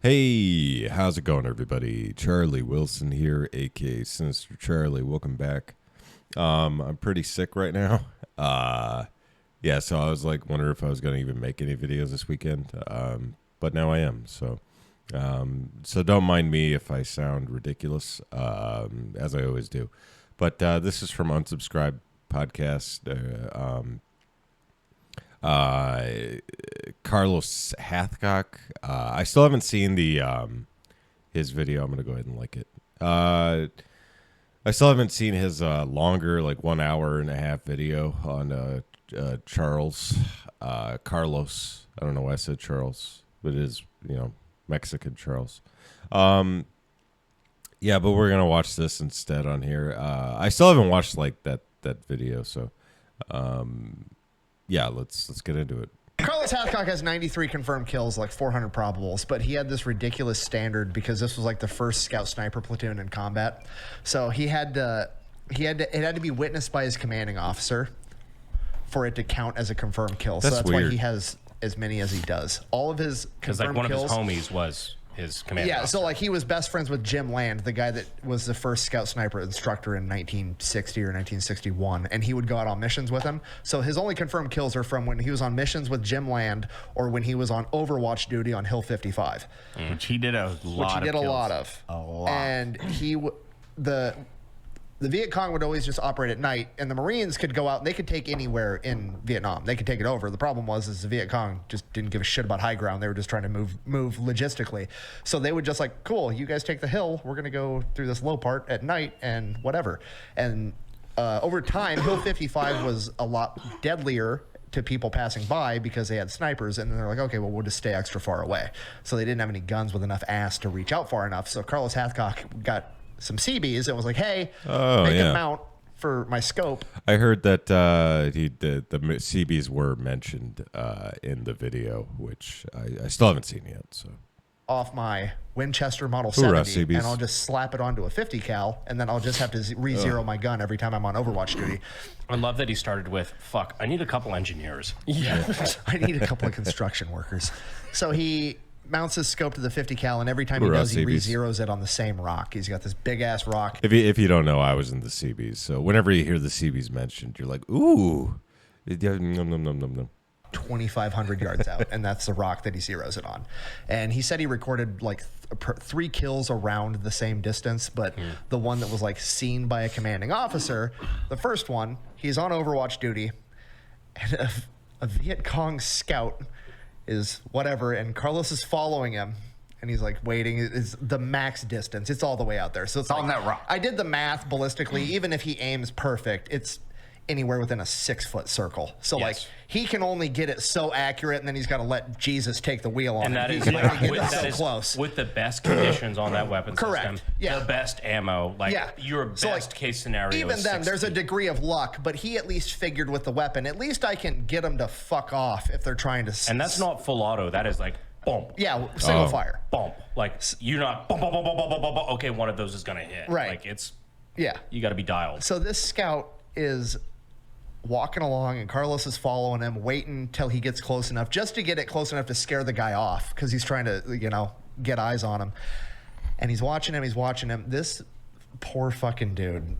Hey, how's it going, everybody? Charlie Wilson here, aka Sinister Charlie. Welcome back. I'm pretty sick right now. Yeah, so I was like wondering if I was going to even make any videos this weekend, but now I am. So don't mind me if I sound ridiculous, as I always do. But this is from Unsubscribed Podcast. Carlos Hathcock. I still haven't seen the his video. I'm gonna go ahead and like it. I still haven't seen his longer, like 1 hour and a half video on Carlos. I don't know why I said Charles, but it is, Mexican Charles. Yeah, but we're gonna watch this instead on here. I still haven't watched like that video, so yeah, let's get into it. Carlos Hathcock has 93 confirmed kills, like 400 probables, but he had this ridiculous standard because this was like the first scout sniper platoon in combat. So it had to be witnessed by his commanding officer for it to count as a confirmed kill. So that's weird. Why he has as many as he does. All of his confirmed kills. Because like one of his homies was his commanding officer. So like he was best friends with Jim Land, the guy that was the first scout sniper instructor in 1960 or 1961, and he would go out on missions with him. So his only confirmed kills are from when he was on missions with Jim Land or when he was on Overwatch duty on Hill 55. Which he did a lot of. A lot. And the Viet Cong would always just operate at night, and the Marines could go out and they could take anywhere in Vietnam. They could take it over. The problem was the Viet Cong just didn't give a shit about high ground. They were just trying to move logistically. So they would just like, cool, you guys take the hill. We're going to go through this low part at night and whatever. And over time, Hill 55 was a lot deadlier to people passing by because they had snipers, and then they're like, okay, well, we'll just stay extra far away. So they didn't have any guns with enough ass to reach out far enough. So Carlos Hathcock got some Seabees and was like, hey, make a mount for my scope. I heard that the Seabees were mentioned in the video, which I still haven't seen yet. So off my Winchester Model 70, and I'll just slap it onto a 50 cal, and then I'll just have to re-zero my gun every time I'm on Overwatch duty. I love that he started with, fuck, I need a couple engineers. Yeah. I need a couple of construction workers. So he mounts his scope to the 50 cal, and every time he does, he re-zeros it on the same rock. He's got this big ass rock. If you don't know, I was in the Seabees, so whenever you hear the Seabees mentioned, you're like, ooh, 2,500 yards out, and that's the rock that he zeroes it on. And he said he recorded like 3 kills around the same distance, but the one that was like seen by a commanding officer, the first one, he's on Overwatch duty, and a Viet Cong scout is whatever, and Carlos is following him, and he's like waiting. It's the max distance. It's all the way out there. So it's like, on that rock. I did the math ballistically. Even if he aims perfect, it's anywhere within a 6-foot circle. So like he can only get it so accurate, and then he's got to let Jesus take the wheel on and it. That is, close with the best conditions on that weapon Correct. system. Yeah. The best ammo, your best case scenario. Even then, there's a degree of luck, but he at least figured with the weapon, at least I can get them to fuck off if they're trying to. And that's not full auto. That is like boom. Yeah, single fire. Boom. Like you're not boom, boom, boom, boom, boom, boom, boom. Okay, one of those is gonna hit. Right. Like it's you got to be dialed. So this scout is walking along, and Carlos is following him, waiting till he gets close enough, just to get it close enough to scare the guy off, because he's trying to, get eyes on him. And he's watching him. This poor fucking dude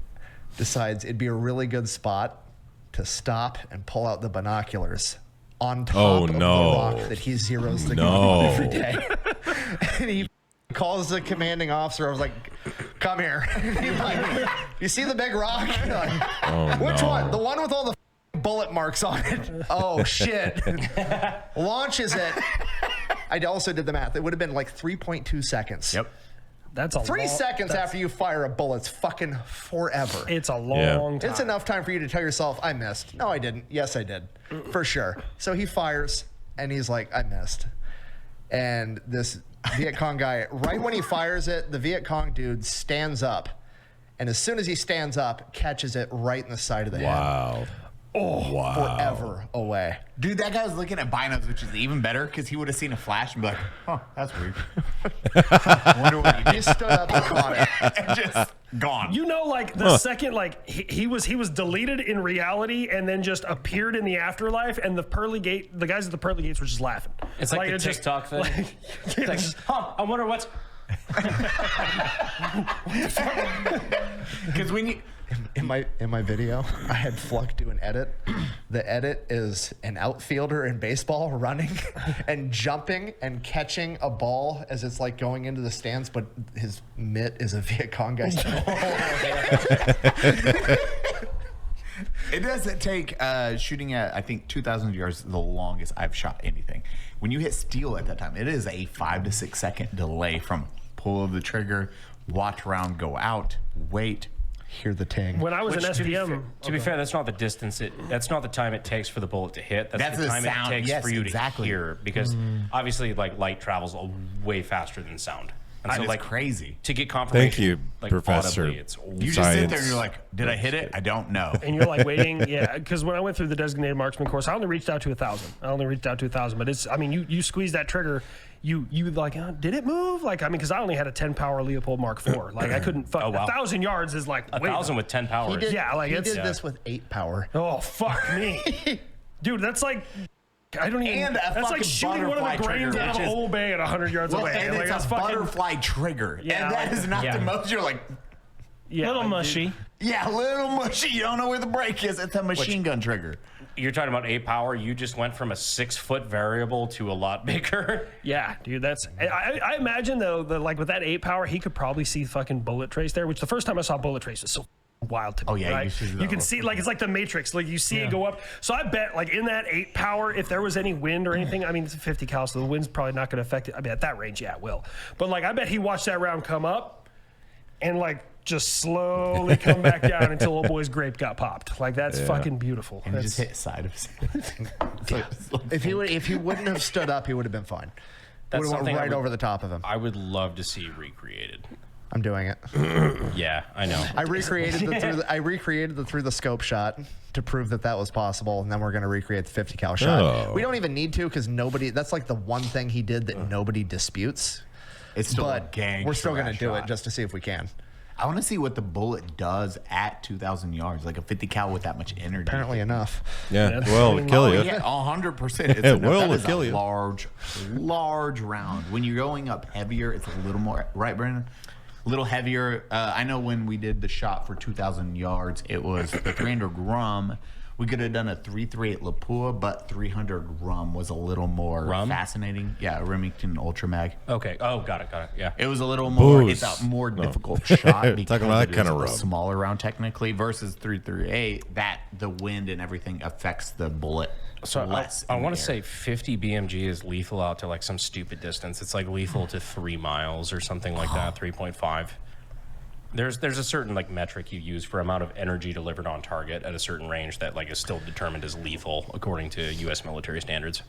decides it'd be a really good spot to stop and pull out the binoculars on top of the rock that he zeroes the gun on every day. And he calls the commanding officer. I was like, come here. He's like, you see the big rock? Like, which one? The one with all the bullet marks on it. Oh, shit. Launches it. I also did the math. It would have been like 3.2 seconds. Yep. That's a 3 seconds after you fire a bullet's fucking forever. It's a long time. It's enough time for you to tell yourself, I missed. No, I didn't. Yes, I did. For sure. So he fires, and he's like, I missed. And this Viet Cong guy, right when he fires it, the Viet Cong dude stands up. And as soon as he stands up, catches it right in the side of the head. Wow. forever away. Dude, that guy was looking at binos, which is even better because he would have seen a flash and be like, "Oh, that's weird." Wonder what he He did. stood up and caught it. And just gone. You know, like the second, like he was deleted in reality and then just appeared in the afterlife, and the guys at the Pearly Gates were just laughing. It's like the it just- TikTok thing. like- It's like, I wonder what's. Because when you. In my video, I had Fluck do an edit. The edit is an outfielder in baseball running and jumping and catching a ball as it's like going into the stands, but his mitt is a Viet Cong guy's It doesn't take shooting at, I think, 2,000 yards the longest I've shot anything. When you hit steel at that time, it is a 5 to 6 second delay from pull of the trigger, watch round go out, wait. Hear the ting. When I was Which, an SPM, to be fair, that's not the distance. That's not the time it takes for the bullet to hit. That's the time sound. it takes Yes, for you exactly. to hear. Because obviously, like light travels way faster than sound. And That so, is like crazy. to get confirmation, Thank you, like, Professor. audibly, it's You just sit there and you're like, did I hit it? I don't know. and you're like waiting, yeah. Because when I went through the designated marksman course, I only reached out to 1,000. But it's, I mean, you squeeze that trigger, you like, did it move? Like, I mean, because I only had a 10 power Leopold Mark IV. Like, I couldn't fuck. Oh, wow. 1,000 yards is like 1,000 with 10 powers. Yeah, like he it's did this with 8 power. Oh fuck me, dude. That's like. I don't even. And a That's like fucking shooting one of the butterfly grains trigger, out of which is- Old Bay at 100 yards Well, away. and Like, it's that's a fucking. butterfly trigger. Yeah, and that like- is not yeah. the most. You're like, Yeah, little like, mushy. yeah, little mushy. You don't know where the break is. It's a machine gun trigger. You're talking about 8 power. You just went from a 6-foot variable to a lot bigger. Yeah, dude, that's. I imagine though that like with that 8 power, he could probably see fucking bullet trace there. Which the first time I saw bullet trace was so wild to me. Oh, yeah, right? you see that you can real see like it's like the Matrix. Like you see it go up. So I bet like in that 8 power, if there was any wind or anything, I mean it's a 50 cal, so the wind's probably not going to affect it. I mean at that range, yeah, it will. But like I bet he watched that round come up, and like just slowly come back down until old boy's grape got popped. Like that's fucking beautiful. And he That's- just hit side of his If he wouldn't have stood up, he would have been fine. That's Would have went something I right would- over the top of him. I would love to see recreated. I'm doing it. Yeah, I know. I recreated the through the scope shot to prove that was possible, and then we're gonna recreate the 50 cal shot. Oh. We don't even need to because nobody. That's like the one thing he did that nobody disputes. It's still a But gang. we're still gonna do shot. it just to see if we can. I want to see what the bullet does at 2,000 yards, like a 50 cal with that much energy. Apparently enough. Yeah, That's well, pretty it'll kill Oh, you. yeah, 100%. It's It enough. will That is kill a you. large round. When you're going up heavier, it's a little more, right, Brandon? A little heavier. I know when we did the shot for 2,000 yards, it was the 300 rum. We could have done a 338 Lapua, but 300 rum was a little more Rum? fascinating. Yeah, Remington Ultra Mag. Okay. Oh, got it. Yeah. It was a little more. Booze. It's a more difficult shot Talking because about that it kind is of a rub. smaller round technically versus 338. That the wind and everything affects the bullet So less. I in want the to air. say 50 BMG is lethal out to like some stupid distance. It's like lethal to 3 miles or something like that, 3.5. There's a certain like metric you use for amount of energy delivered on target at a certain range that like is still determined as lethal according to U.S. military standards.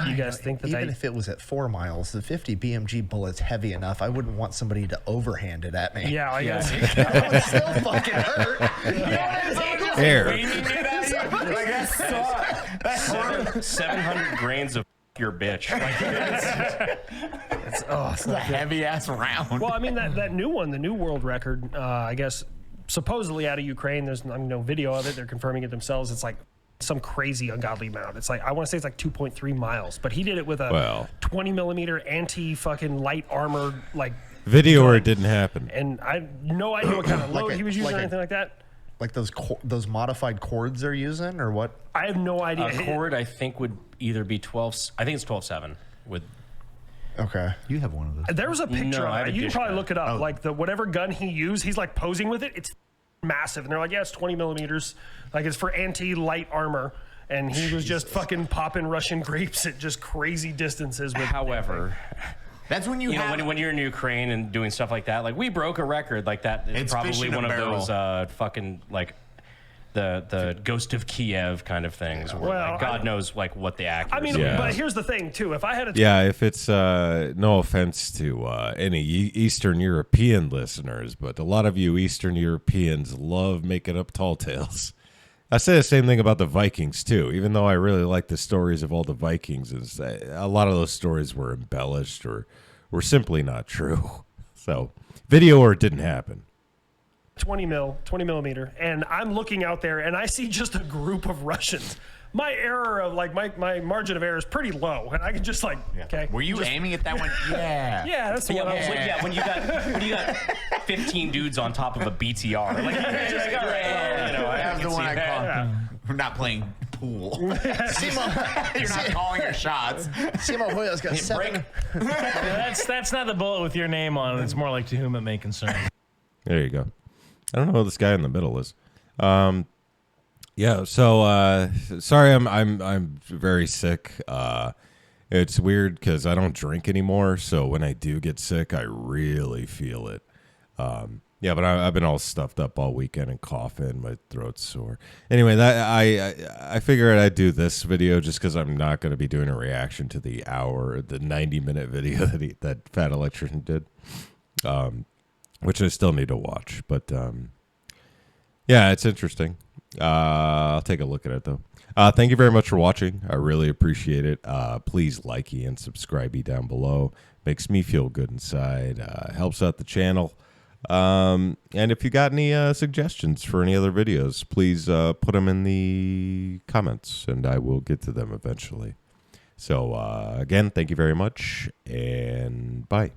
You guys think that Even if it was at 4 miles, the 50 BMG bullet's heavy enough. I wouldn't want somebody to overhand it at me. Yeah, I guess. That would still fucking hurt. Air. Like, that's 700 grains of your bitch. it's a heavy ass round. Well, I mean that new one, the new world record, I guess supposedly out of Ukraine. There's no video of it. They're confirming it themselves. It's like some crazy ungodly amount. It's like I want to say it's like 2.3 miles, but he did it with a 20 millimeter anti fucking light armor like Video or it didn't happen. and I have no idea what kind of load Like a- he was using like or a- anything like that. Like those modified cords they're using, or what? I have no idea. Cord I think would either be 12. I think it's 12.7 with. Okay. You have one of those. There was a picture No, I of have it. a You can dish probably gun. look it up. Like the whatever gun he used, he's like posing with it. It's massive, and they're like, yeah, it's 20 millimeters. Like it's for anti-light armor, and he was just fucking popping Russian grapes at just crazy distances. With However, That's when you you know have. when you're in Ukraine and doing stuff like that, like we broke a record like that. It's It's probably fish in a one of barrel. those fucking like. The Ghost of Kiev kind of things. Where, Well, like, God knows like what the accuracy. I mean, Yeah. but here's the thing too. If I had a Yeah, if it's no offense to any Eastern European listeners, but a lot of you Eastern Europeans love making up tall tales. I say the same thing about the Vikings too. Even though I really like the stories of all the Vikings, is a lot of those stories were embellished or were simply not true. So, video or it didn't happen. 20 millimeter, and I'm looking out there and I see just a group of Russians. My error of like my margin of error is pretty low, and I can just like okay. Were you aiming at that one? Yeah. Yeah, that's the one I was like. When you got 15 dudes on top of a BTR, like just all right, That was the one I called. Yeah. We're not playing pool. Simo, You're not calling your shots. Simo Hoyo's got 7. That's not the bullet with your name on it. It's more like to whom it may concern. There you go. I don't know who this guy in the middle is. Yeah, so sorry, I'm very sick. It's weird because I don't drink anymore, so when I do get sick, I really feel it. Yeah, but I've been all stuffed up all weekend and coughing, my throat's sore. Anyway, that I figured I'd do this video just because I'm not going to be doing a reaction to the 90-minute video that Fat Electrician did, which I still need to watch. But yeah, it's interesting. I'll take a look at it, though. Thank you very much for watching. I really appreciate it. Please likey and subscribe down below. Makes me feel good inside. Helps out the channel. And if you got any suggestions for any other videos, please put them in the comments, and I will get to them eventually. So, again, thank you very much, and bye.